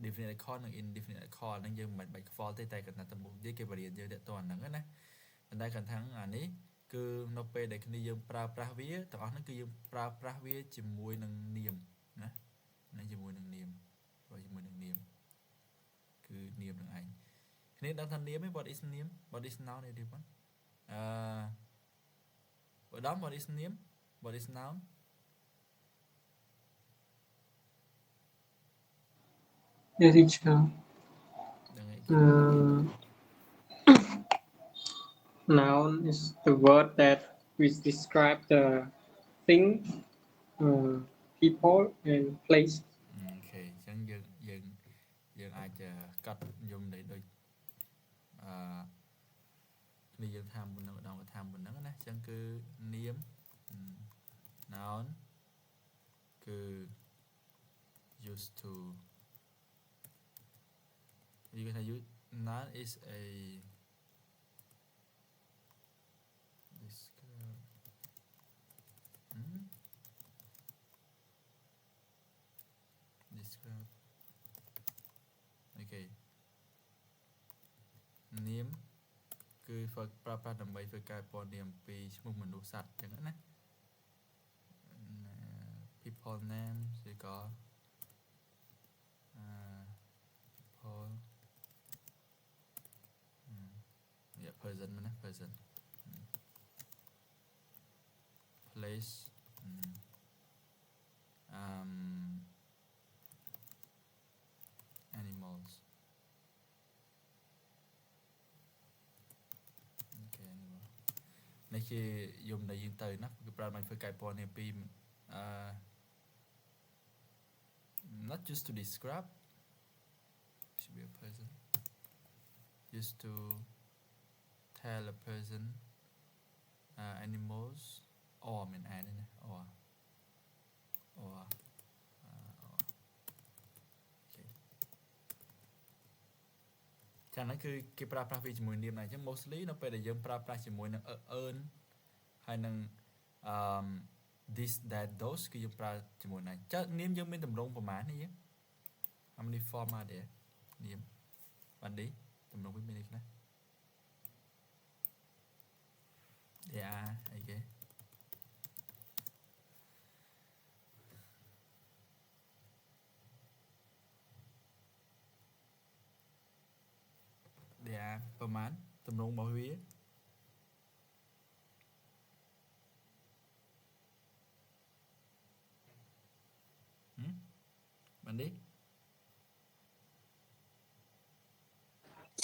definite call និង indefinite call ហ្នឹងយើងមិនបាច់ default ទេតែគាត់ថាតំបូងទៀតគេបរៀនយើងតទៅអាហ្នឹងណាប៉ុន្តែគាត់ថាអានេះគឺនៅពេលដែលគ្នាយើងប្រើប្រាស់វាទាំងអស់ហ្នឹងគឺយើងប្រើប្រាស់វាជាមួយនឹងនាមណានេះជាមួយនឹងនាមជាមួយនឹងនាមគឺនាមនឹងឯងគ្នាដឹងថានាមទេ what is name what is noun ទេបងឧត្តម what is name what is noun Yes, teacher. ដឹងឯងគេដឹងឯង Noun is the word that which describe the thing, people, and place. អូខេអញ្ចឹងយើងអាចកាត់យមនៃដូចគ្នាយើងថាមុននឹងម្ដងថាមុនហ្នឹងណាអញ្ចឹងគឺនាម noun គឺ used to វាគេថា noun is a describe describe អូខេនាមគឺប្រើប្រាស់ដើម្បីធ្វើការពណ៌នាមពីឈ្មោះមនុស្សសត្វអញ្ចឹងណា people name ឬក៏people person ណា person place animals អូខេ animal នេះជាយមដែលយើងទៅណាគឺប្រើមកធ្វើកែពណ៌នាមពីnot just to describe should be a person used to tell a person animals or មានអានណា or ចាហ្នឹងគឺគេប្រើប្រាស់វាជាមួយនាមណាអញ្ចឹង mostly នៅពេលដែលយើងប្រើប្រាស់ជាមួយនឹង earn ហើយនឹងthis that those គឺយើងប្រើជាមួយណាចានាមយើងមានតម្រងប្រមាណនេះយើង how many form are there នាមបាននេះតម្រងវាមាននេះណា there are អីគេ there are ប្រមាណតម្រងរបស់វាបាននេះ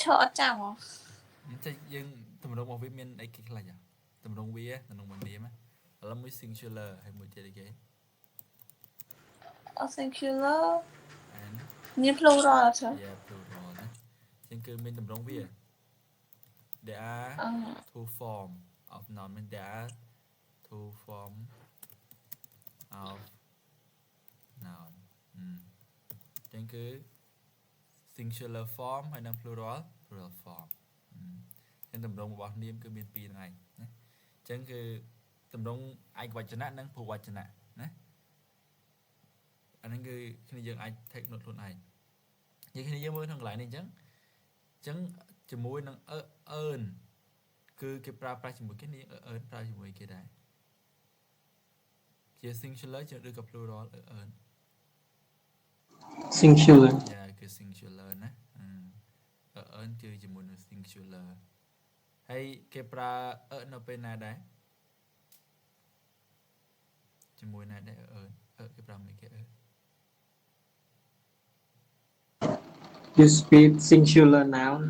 ឈរអត់ចាំហ៎តែយើងតម្រងរបស់វាមានអីគេខ្លះចាតម្រងវាតម្រងមួយនាមឥឡូវមួយ singular ហើយមួយទៀតអីគេ singular and មាន plural អត់ទេ yeah plural ណាអញ្ចឹងគឺមានតម្រងវា there are two form of noun mean there are two form of noun អញ្ចឹងគឺ singular form ហើយនិង plural form អញ្ចឹងតម្រងរបស់នាមគឺមានពីរហ្នឹងឯងណាអញ្ចឹងគឺតម្រងឯកវចនៈនិងភូវចនៈណាអាហ្នឹងគឺគ្នាយើងអាច take note ខ្លួនឯងនិយាយគ្នាយើងមើលក្នុងកន្លែងនេះអញ្ចឹងជាមួយនឹង earn គឺគេប្រើប្រាស់ជាមួយគ្នា earn ប្រើជាមួយគេដែរជា singular ជាឬក៏ plural earn Singular. គឺ singular ណាearn គឺជាមួយនឹង singular ហើយគេប្រើ earn នៅពេលណាដែរជាមួយណាដែរ earn គេប្រើមិនគេ earn You speak singular noun.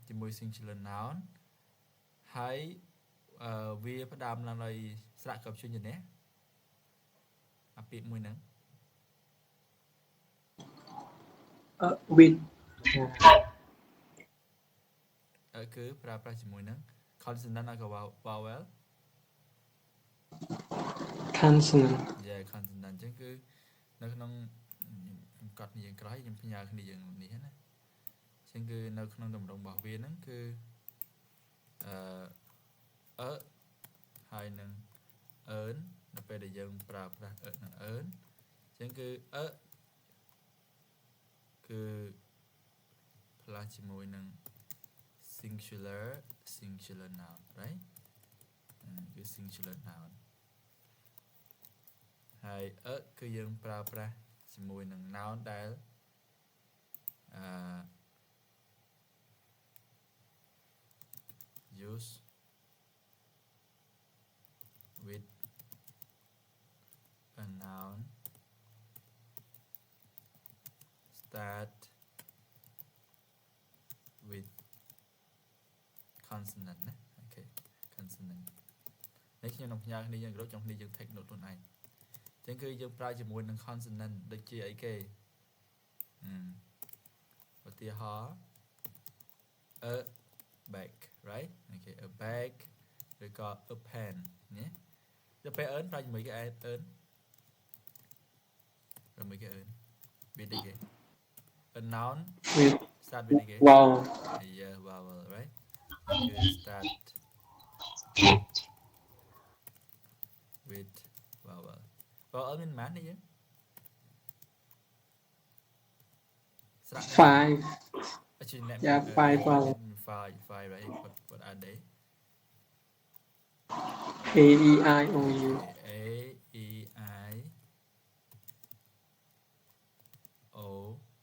ជាមួយ singular noun ហើយវាផ្ដើមឡើងដោយស្រៈកបជញ្ញៈអាពាក្យមួយហ្នឹងWith គឺប្រើប្រាស់ជាមួយនឹង consonant ឬក៏ vowel consonant. consonant អញ្ចឹងគឺនៅក្នុងខ្ញុំកត់យើងក្រោយខ្ញុំផ្ញើគ្នាយើងនេះណាអញ្ចឹងគឺនៅក្នុងតម្រងរបស់វាហ្នឹងគឺហើយនឹង earn នៅពេលដែលយើងប្រើប្រាស់ earn នឹង earn អញ្ចឹងគឺ គឺ plus ជាមួយនឹង singular noun right គឺ singular noun ហើយ គឺយើងប្រើប្រាស់ជាមួយនឹង noun ដែលuse with a noun start with consonant ណាអូខេ consonant នេះខ្ញុំនឹងផ្ញើគ្នាយើងរកចង់គ្នាយើង take note ខ្លួនឯងអញ្ចឹងគឺយើងប្រើជាមួយនឹង consonant ដូចជាអីគេឧទាហរណ៍ a bag right អូខេ a bag ឬក៏ a pen ណាទៅពេល earn ប្រើជាមួយគេ earn ប្រើជាមួយគេ earn វាដូចគេ a noun with start with គេ vowel yeah vowel right គឺ start with vowel vowel មានប៉ុន្មាននេះយើងស្រាប់ five actually let Yeah, five vowel. five right what are they A E I O U A E I O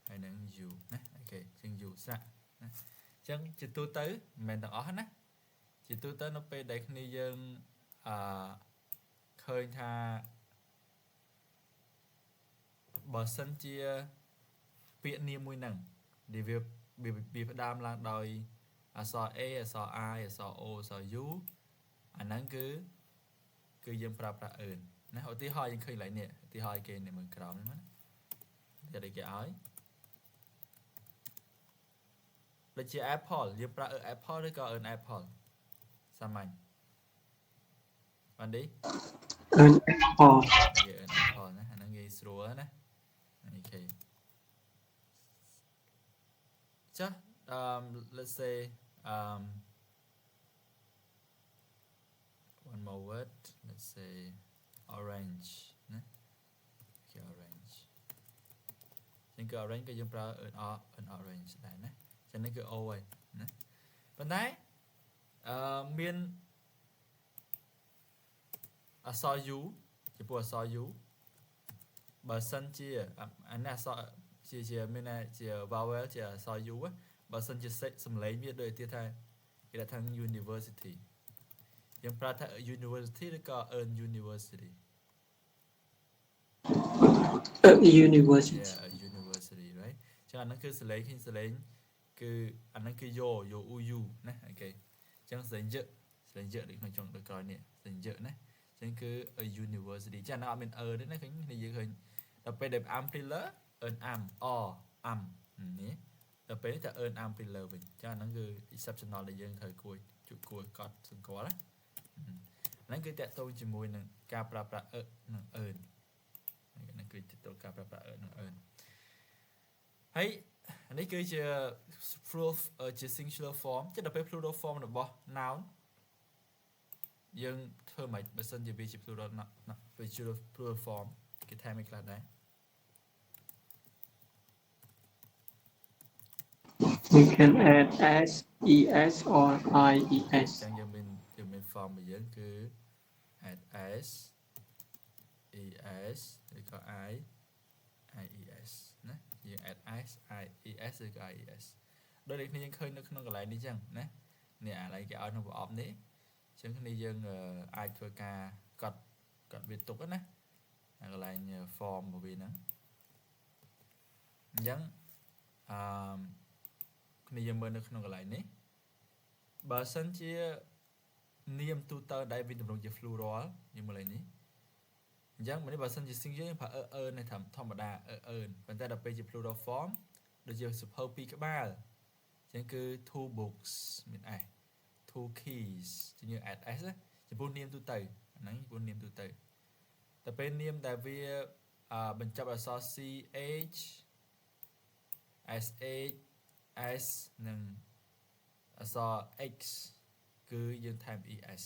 ហើយនឹង U ណាអូខេជាង U ស្រាក់ណាអញ្ចឹងជាទូទៅមិនមែនទាំងអស់ណាជាទូទៅនៅពេលដែលគ្នាយើងឃើញថាបើសិនជាពាក្យនាមមួយហ្នឹងដែលវាផ្ដើមឡើងដោយអក្សរ A អក្សរ I អក្សរ O អក្សរ U អាហ្នឹងគឺយើងប្រើប្រាស់ earn ណាឧទាហរណ៍យើងឃើញឡើងនេះឧទាហរណ៍គេនៅមើលក្រោមហ្នឹងណាតែគេឲ្យដូចជា apple យើងប្រើ apple ឬក៏ earn apple សាមញ្ញបានទេ an apple គេ earn apple ណាអាហ្នឹងងាយស្រួលណាអូខេចាស់let's say one more word let's say orange ណា okay orange ចឹងគឺ orange ក៏យើងប្រើ earn orange ដែរណាចឹងនេះគឺ O ហើយណាប៉ុន្តែមានអក្សរ U ចំពោះអក្សរ U បើសិនជាអានេះអក្សរជាមានជា vowel ជាអក្សរ U បើសិនជាសំឡេងវាដូចទៀតថាគេដាក់ថា university យើងប្រើថា university ឬក៏ earn university university yeah university right ចឹងអាហ្នឹងគឺសលេងឃើញសលេងគឺអាហ្នឹងគឺយោ u ណាអូខេចឹងសលេងយកដូចក្នុងចុងដល់ក្រោយនេះសលេងយកណាចឹងគឺ a university ចឹងអាហ្នឹងអត់មាន ទេណាឃើញនេះយើងឃើញដល់ពេលដែល umbrella earn am នេះដល់ពេលនេះថា earn umbrella វិញចឹងអាហ្នឹងគឺ exceptional ដែលយើងត្រូវគួរកត់សង្កល់ណាហ្នឹងគឺតកតងជាមួយនឹងការប្រើប្រាស់ និង earn ហ្នឹងគឺតកតងការប្រើប្រាស់ earn និង earn ហើយនេះគឺជា plural ជា singular form ចិត្តដល់ពេល plural form របស់ noun យើងធ្វើមិនបើសិនជាវាជា plural form គេថែមឲ្យខ្លះដែរ we can add s es or ies ចឹងយើងមាន form របស់យើងគឺ add s es ឬក៏ ies ណាយើង add s ies ឬក៏ ies ដូចគ្នាយើងឃើញនៅក្នុងកន្លែងនេះចឹងណានេះអាឡៃគេឲ្យក្នុងប្រអប់នេះចឹងគ្នាយើងអាចធ្វើការកត់វាទុកណាកន្លែង form របស់វាហ្នឹងអញ្ចឹងគ្នាយើងមើលនៅក្នុងកន្លែងនេះបើសិនជានាមទូទៅដែលវាតម្រូវជា plural យើងមើលនេះអញ្ចឹងបើសិនជា singular យើងប្រើ earn នេះធម្មតា earn ប៉ុន្តែដល់ពេលជា plural form ដូចជាសភៅ2ក្បាលអញ្ចឹងគឺ two books មាន s two keys ជាង add s ចំពោះនាមទូទៅហ្នឹងចំពោះនាមទូទៅតែពេលនាមដែលវាបញ្ចប់អក្សរ ch sh s និងអក្សរ x គឺយើងថែម es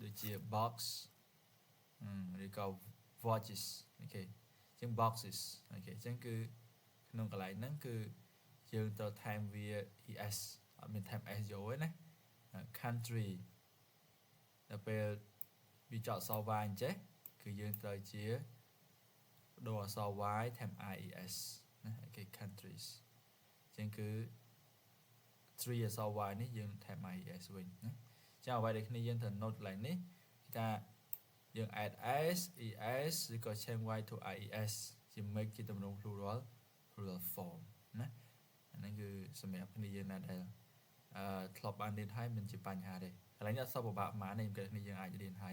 ដូចជា box ឬក៏ watches អូខេអញ្ចឹង boxes អូខេអញ្ចឹងគឺ nông cái lại nâng cứ dương tờ time via es ở bên time es dấu ấy này country là về bị chọn sau vai chứ cứ dương tờ chia đồ sau vai time ies cái countries chẳng cứ three sau vai này dương time ies mình chào vậy để khi dương thần note lại này ta dương add s es rồi có change y to ies chỉ make cái tầm đồng plural form nèนั่นคือสมัยพนิยนาได้ทลบอันเดินให้มันจะปัญหาได้อะไรเนี่ยสอบแบบมาในเกิดนิยมอาจจะเดินให้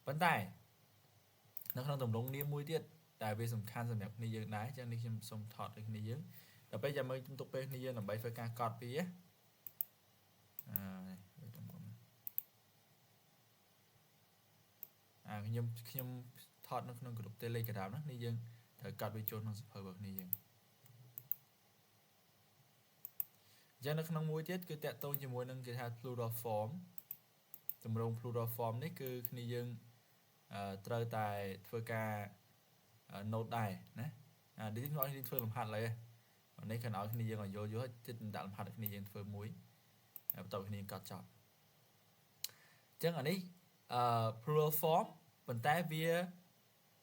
ปัญหานักทางตำรวจเนี่ยมวยเดียดแต่เป็นสำคัญสำหรับนิยมได้จังนี้ខ្ញុំសូមថតឲ្យនិយមแต่ไปจะมือจุ่มตุกไปนิยมដើម្បីធ្វើការកត់ពីខ្ញុំថតនៅក្នុងក្រុម Telegram ណានេះយើងត្រូវកត់វាចូលក្នុងសភៅរបស់នេះយើងចឹងនៅក្នុងមួយទៀតគឺតាក់ទងជាមួយនឹងគេថា plural form ទម្រង់ plural form នេះគឺគ្នាយើងត្រូវតែធ្វើការ note ដែរណានេះខ្ញុំឲ្យធ្វើលំហាត់ឡើយនេះខណៈឲ្យគ្នាយើងឲ្យយល់ចិត្តដាក់លំហាត់ឲ្យគ្នាយើងធ្វើមួយបន្ទាប់គ្នាកត់ចប់ចឹងអានេះplural form ប៉ុន្តែវា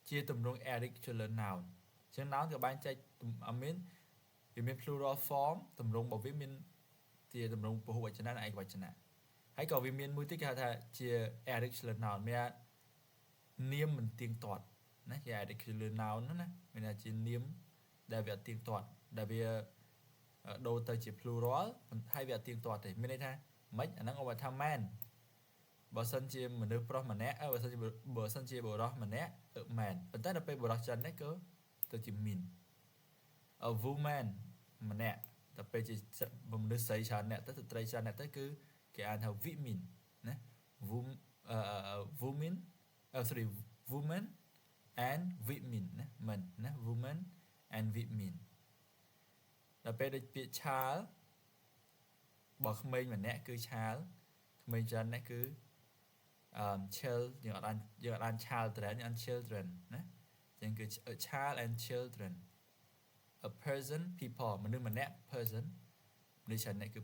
ជាទម្រង់ irregular noun ចឹង noun ក៏បែងចែកមានវាមាន plural form ទម្រង់របស់វាមានជាទម្រង់ពហុវចនៈនិងឯកវចនៈហើយក៏វាមានមួយទៀតគេហៅថាជា irregular noun មាននាមមិនទៀងទាត់ណាជា irregular noun ណាមានថាជានាមដែលវាអត់ទៀងទាត់ដែលវាដូរទៅជា plural ហើយវាអត់ទៀងទាត់ទេមានន័យថាម៉េចអាហ្នឹងឧបថា man បើសិនជាមនុស្សប្រុសម្នាក់បើសិនជាបុរសម្នាក់man ប៉ុន្តែដល់ពេលបុរសចិននេះក៏ទៅជា min a woman ម្នាក់ដល់ពេលជាមនុស្សស្រីច្រើនអ្នកទៅស្ត្រីច្រើនអ្នកទៅគឺគេអានថា women ណា woman woman and women ណាមិនណា woman and women ដល់ពេលដូចពាក្យឆាលបើក្មេងម្នាក់គឺឆាលក្មេងច្រើនអ្នកគឺchild យើងអត់អាន children យើងអាន children ណាចឹងគឺ a child and children a person people មនុស្សម្នាក់ person មនុស្សច្រើនអ្នកគឺ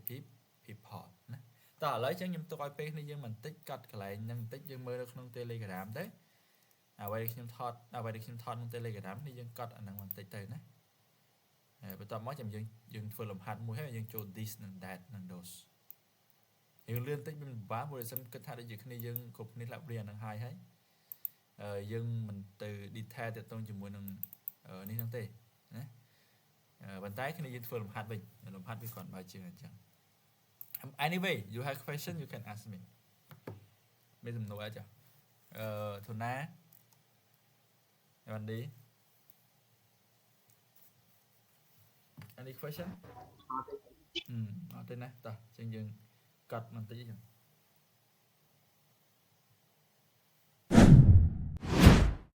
people ណាតោះឥឡូវចឹងខ្ញុំទុកឲ្យពេលនេះយើងបន្តិចកាត់កន្លែងហ្នឹងបន្តិចយើងមើលនៅក្នុង Telegram ទៅអ្វីដែលខ្ញុំថតក្នុង Telegram នេះយើងកត់អាហ្នឹងបន្តិចទៅណាបន្ទាប់មកចាំយើងធ្វើលំហាត់មួយហើយយើងចូល this និង that និង those យើងលឿនតិចវាពិបាកព្រោះសិនគិតថាដូចជាគ្នាយើងគ្រប់គ្នាលាប់រៀនហ្នឹងហើយយើងមិនទៅ detail ទៅជាមួយនឹងនេះហ្នឹងទេណាប៉ុន្តែគ្នាយើងធ្វើលំហាត់វិញលំហាត់វាគ្រាន់បើជាអញ្ចឹង anyway you have question you can ask me មានសំណួរអីចាធូណាវ៉ាន់ឌី any question អត់ទេណាតោះចឹងយើងកត់បន្តិចចឹង